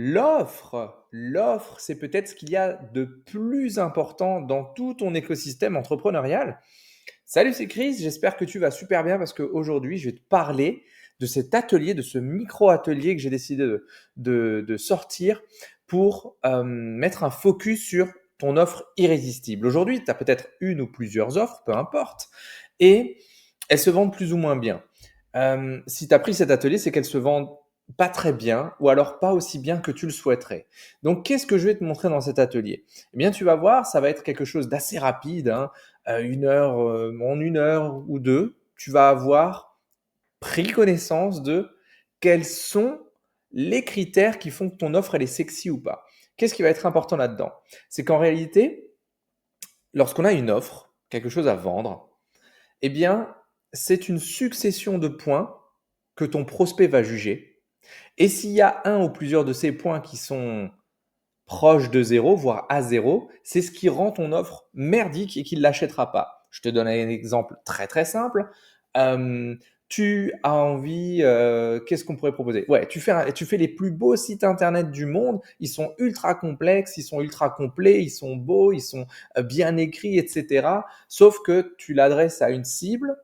L'offre, c'est peut-être ce qu'il y a de plus important dans tout ton écosystème entrepreneurial. Salut, c'est Chris, j'espère que tu vas super bien parce qu'aujourd'hui, je vais te parler de cet atelier, de ce micro-atelier que j'ai décidé de sortir pour mettre un focus sur ton offre irrésistible. Aujourd'hui, tu as peut-être une ou plusieurs offres, peu importe, et elles se vendent plus ou moins bien. Si tu as pris cet atelier, c'est qu'elles se vendent pas très bien ou alors pas aussi bien que tu le souhaiterais. Donc, qu'est-ce que je vais te montrer dans cet atelier? Eh bien, tu vas voir, ça va être quelque chose d'assez rapide, hein, en une heure ou deux, tu vas avoir pris connaissance de quels sont les critères qui font que ton offre elle est sexy ou pas. Qu'est-ce qui va être important là-dedans? C'est qu'en réalité, lorsqu'on a une offre, quelque chose à vendre, eh bien, c'est une succession de points que ton prospect va juger. Et s'il y a un ou plusieurs de ces points qui sont proches de zéro, voire à zéro, c'est ce qui rend ton offre merdique et qu'il ne l'achètera pas. Je te donne un exemple très très simple. Euh, Tu as envie, qu'est-ce qu'on pourrait proposer? Ouais, tu fais les plus beaux sites internet du monde. Ils sont ultra complexes, ils sont ultra complets, ils sont beaux, ils sont bien écrits, etc. Sauf que tu l'adresses à une cible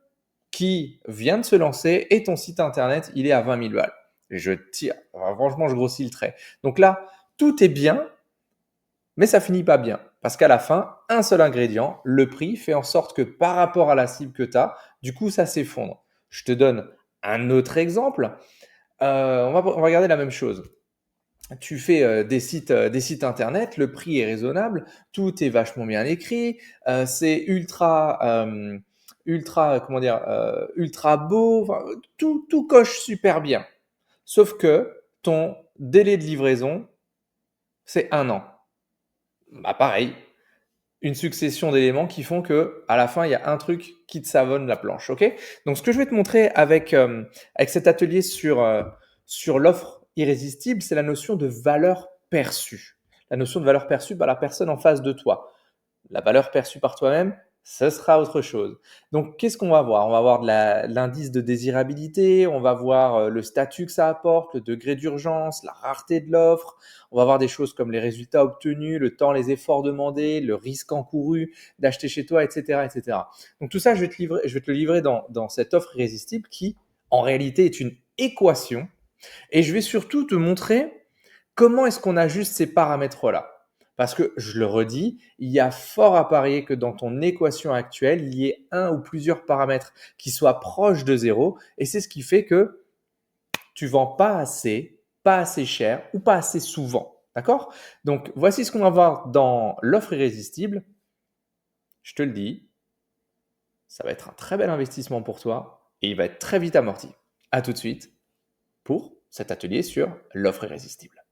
qui vient de se lancer et ton site internet, il est à 20 000 balles. Et je tire, enfin, franchement, je grossis le trait. Donc là, tout est bien, mais ça finit pas bien. Parce qu'à la fin, un seul ingrédient, le prix, fait en sorte que par rapport à la cible que tu as, du coup, ça s'effondre. Je te donne un autre exemple. On va regarder la même chose. Tu fais des sites internet, le prix est raisonnable, tout est vachement bien écrit, c'est comment dire, ultra beau, enfin, tout coche super bien. Sauf que ton délai de livraison, c'est un an. Bah pareil, une succession d'éléments qui font que à la fin, il y a un truc qui te savonne la planche. Ok? Donc, ce que je vais te montrer avec cet atelier sur l'offre irrésistible, c'est la notion de valeur perçue. La notion de valeur perçue par la personne en face de toi. La valeur perçue par toi-même, ce sera autre chose. Donc, qu'est-ce qu'on va voir? On va voir l'indice de désirabilité, on va voir le statut que ça apporte, le degré d'urgence, la rareté de l'offre. On va voir des choses comme les résultats obtenus, le temps, les efforts demandés, le risque encouru d'acheter chez toi, etc., etc. Donc, tout ça, je vais te le livrer dans cette offre irrésistible qui, en réalité, est une équation. Et je vais surtout te montrer comment est-ce qu'on ajuste ces paramètres-là. Parce que, je le redis, il y a fort à parier que dans ton équation actuelle, il y ait un ou plusieurs paramètres qui soient proches de zéro. Et c'est ce qui fait que tu vends pas assez cher ou pas assez souvent. D'accord? Donc, voici ce qu'on va voir dans l'offre irrésistible. Je te le dis, ça va être un très bel investissement pour toi et il va être très vite amorti. À tout de suite pour cet atelier sur l'offre irrésistible.